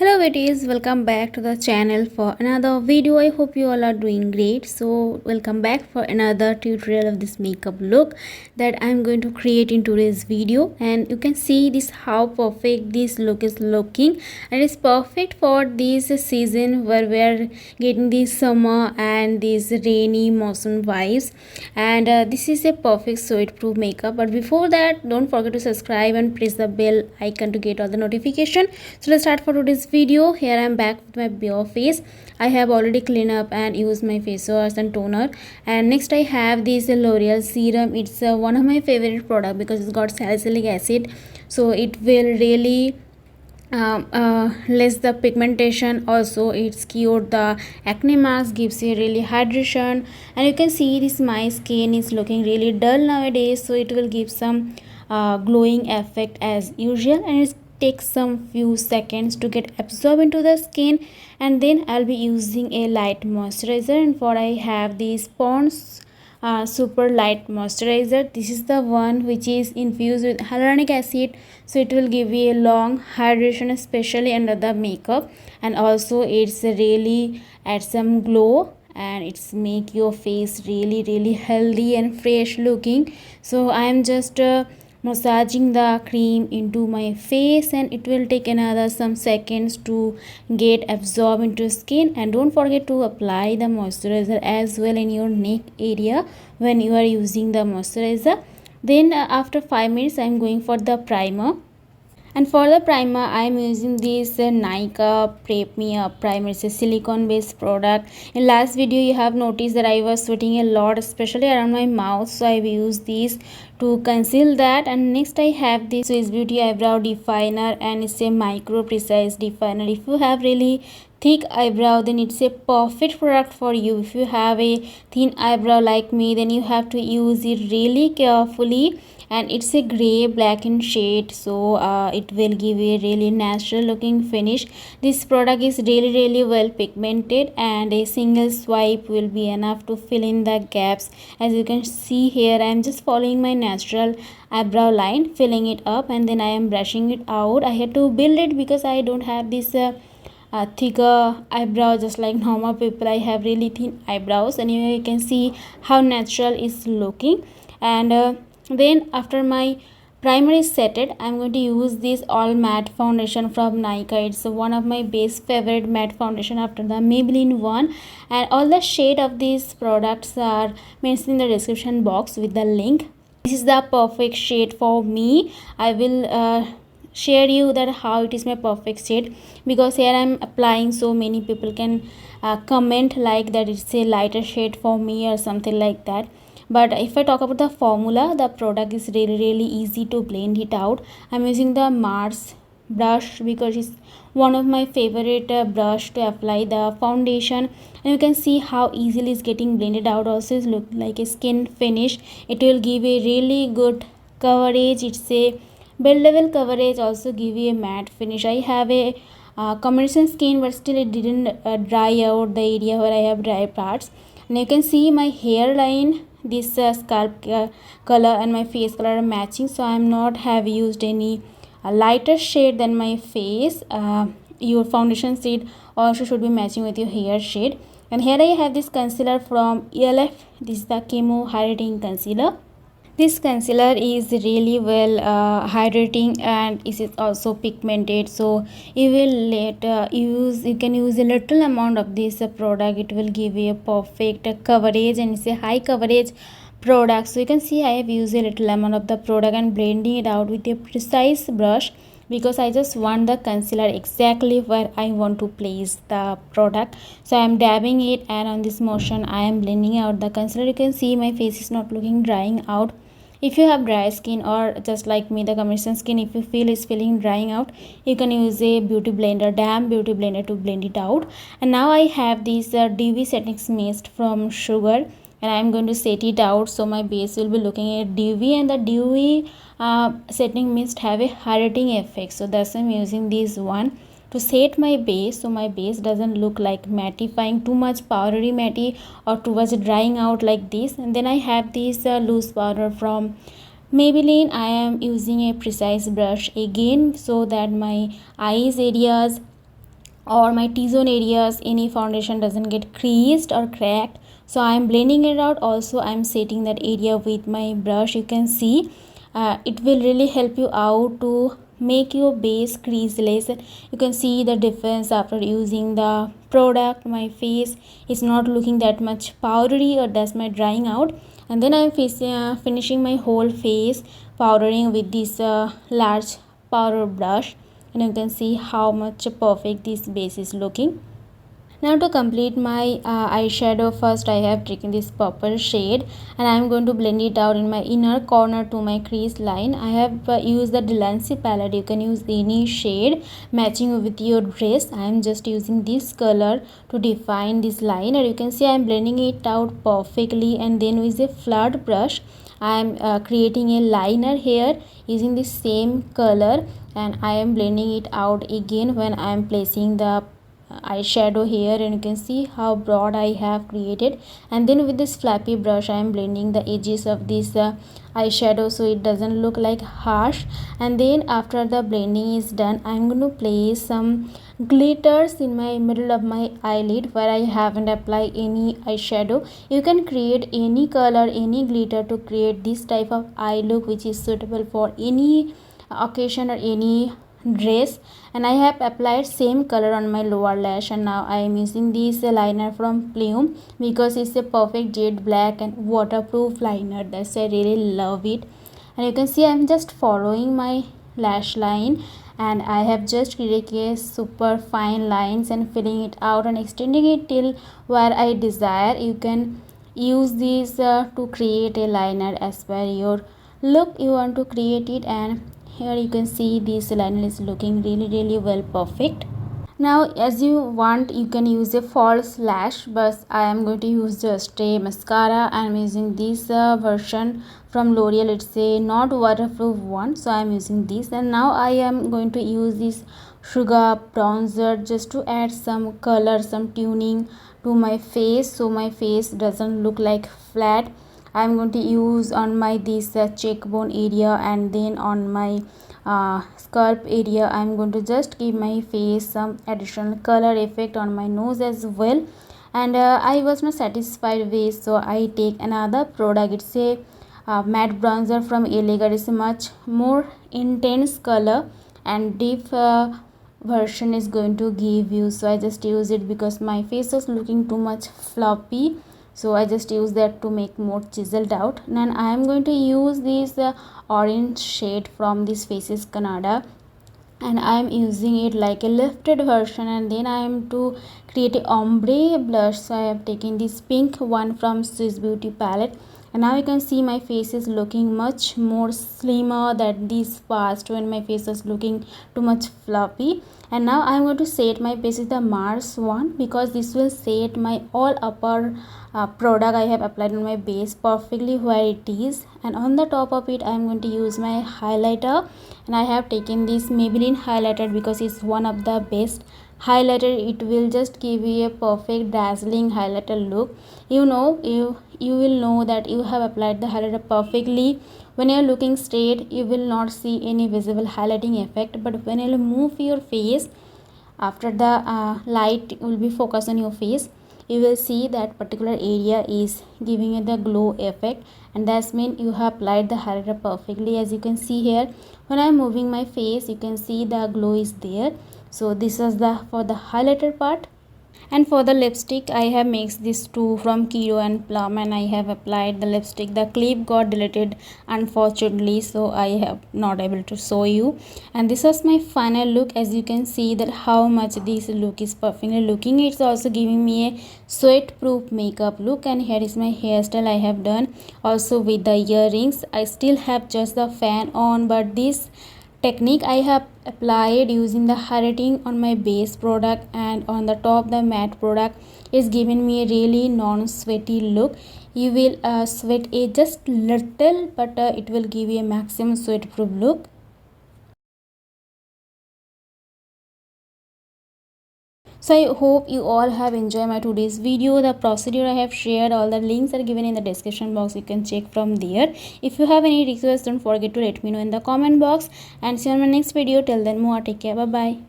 Hello beauties, welcome back to the channel for another video. I hope you all are doing great. So welcome back for another tutorial of this makeup look that I'm going to create in today's video. And you can see this how perfect this look is looking, and it's perfect for this season where we're getting this summer and these rainy monsoon vibes. And this is a perfect sweatproof makeup. But before that, don't forget to subscribe and press the bell icon to get all the notification. So let's start for today's video. Here I am back with my bare face. I have already cleaned up and used my face wash and toner. And next I have this L'Oreal serum. It's one of my favorite product because it's got salicylic acid, so it will really less the pigmentation. Also it's cured the acne marks, gives you really hydration. And you can see this my skin is looking really dull nowadays, so it will give some glowing effect as usual, and it takes some few seconds to get absorbed into the skin. And then I'll be using a light moisturizer, and for I have these Pond's super light moisturizer. This is the one which is infused with hyaluronic acid, so it will give you a long hydration, especially under the makeup. And also it's really add some glow, and it's make your face really healthy and fresh looking. So I am just massaging the cream into my face, and it will take another some seconds to get absorbed into skin. And don't forget to apply the moisturizer as well in your neck area when you are using the moisturizer. Then after 5 minutes I'm going for the primer. And for the primer I am using this Nykaa Prep Me Up primer. It's a silicone based product. In last video you have noticed that I was sweating a lot, especially around my mouth, so I have used this to conceal that. And next I have this Swiss Beauty eyebrow definer, and it's a micro precise definer. If you have really thick eyebrow, then it's a perfect product for you. If you have a thin eyebrow like me, then you have to use it really carefully. And it's a gray black in shade, so it will give you a really natural looking finish. This product is really well pigmented, and a single swipe will be enough to fill in the gaps. As you can see here, I am just following my natural eyebrow line, filling it up, and then I am brushing it out. I had to build it because I don't have this thicker eyebrow just like normal people. I have really thin eyebrows, and you can see how natural it's looking. And then after my primer is setted, I'm going to use this all matte foundation from Nykaa. It's one of my best favorite matte foundation after the Maybelline one, and all the shade of these products are mentioned in the description box with the link. This is the perfect shade for me. I will share you that how it is my perfect shade, because here I'm applying, so many people can comment like that it's a lighter shade for me or something like that. But if I talk about the formula, the product is really easy to blend it out. I'm using the Mars brush because it's one of my favorite brush to apply the foundation. And you can see how easily it's getting blended out. Also it looks like a skin finish. It will give a really good coverage. It's a bed level coverage, also give you a matte finish. I have a combination skin, but still it didn't dry out the area where I have dry parts. And you can see my hairline, this scalp color and my face color are matching, so I am not have used any lighter shade than my face. Your foundation shade also should be matching with your hair shade. And here I have this concealer from ELF. This is the Chemo Hydrating Concealer. This concealer is really well hydrating, and it is also pigmented, so you will you can use a little amount of this product. It will give you a perfect coverage, and it's a high coverage product. So you can see I have used a little amount of the product and blending it out with a precise brush, because I just want the concealer exactly where I want to place the product. So I am dabbing it, and on this motion I am blending out the concealer. You can see my face is not looking drying out. If you have dry skin, or just like me the combination skin, if you feel it's feeling drying out, you can use a beauty blender, damp beauty blender, to blend it out. And now I have this DV setting mist from Sugar, and I am going to set it out, so my base will be looking at dewy, and the dewy setting mist have a hydrating effect, so that's why I'm using this one to set my base, so my base doesn't look like mattifying, too much powdery matte or too much drying out like this. And then I have this loose powder from Maybelline. I am using a precise brush again, so that my eyes areas or my T-zone areas any foundation doesn't get creased or cracked. So I'm blending it out. Also I'm setting that area with my brush. You can see it will really help you out to make your base creaseless. You can see the difference after using the product. My face is not looking that much powdery or that's my drying out. And then I'm finishing my whole face powdering with this large powder brush, and you can see how much perfect this base is looking. Now to complete my eyeshadow, first I have taken this purple shade and I am going to blend it out in my inner corner to my crease line. I have used the Delancey palette. You can use any shade matching with your dress. I am just using this color to define this line, and you can see I am blending it out perfectly. And then with a flat brush I am creating a liner here using the same color, and I am blending it out again when I am placing the eyeshadow here, and you can see how broad I have created. And then with this flappy brush I am blending the edges of this eyeshadow so it doesn't look like harsh. And then after the blending is done, I'm going to place some glitters in my middle of my eyelid where I haven't applied any eyeshadow. You can create any color, any glitter to create this type of eye look which is suitable for any occasion or any dress. And I have applied same color on my lower lash, and now I am using this liner from Plume because it's a perfect jade black and waterproof liner. That's why I really love it. And you can see I'm just following my lash line, and I have just created a super fine lines and filling it out and extending it till where I desire. You can use these to create a liner as per your look you want to create it. And here you can see this liner is looking really well perfect. Now as you want you can use a false lash, but I am going to use just a mascara. I am using this version from L'Oreal. It's a not waterproof one, so I am using this. And now I am going to use this sugar bronzer just to add some color, some tuning to my face so my face doesn't look like flat. I am going to use on my this cheekbone area, and then on my scalp area I am going to just give my face some additional color effect on my nose as well. And I was not satisfied with, so I take another product. It's a matte bronzer from Elegant. It's a much more intense color and deep version is going to give you, so I just use it because my face was looking too much floppy, so I just use that to make more chiseled out. And I am going to use this orange shade from this Faces Canada, and I am using it like a lifted version. And then I am to create a ombre blush, so I have taken this pink one from Swiss Beauty palette. And now you can see my face is looking much more slimmer than this past when my face was looking too much floppy. And now I'm going to set my base with the Mars one because this will set my all upper product I have applied on my base perfectly where it is. And on the top of it I'm going to use my highlighter, and I have taken this Maybelline highlighter because it's one of the best highlighter. It will just give you a perfect dazzling highlighter look. You know, you will know that you have applied the highlighter perfectly. When you're looking straight you will not see any visible highlighting effect, but when you move your face after the light will be focused on your face, you will see that particular area is giving you the glow effect, and that's mean you have applied the highlighter perfectly. As you can see here, when I'm moving my face you can see the glow is there. So this is the for the highlighter part. And for the lipstick I have mixed these two from Kiro and Plum, and I have applied the lipstick. The clip got deleted unfortunately, so I have not able to show you. And this was my final look. As you can see that how much this look is perfectly looking. It's also giving me a sweat-proof makeup look. And here is my hairstyle I have done also with the earrings. I still have just the fan on, but this technique I have applied using the highlighting on my base product and on the top the matte product is giving me a really non-sweaty look. You will sweat a just little, but it will give you a maximum sweat proof look. So I hope you all have enjoyed my today's video. The procedure I have shared, all the links are given in the description box. You can check from there. If you have any requests, don't forget to let me know in the comment box. And see you on my next video. Till then, take care. Bye bye.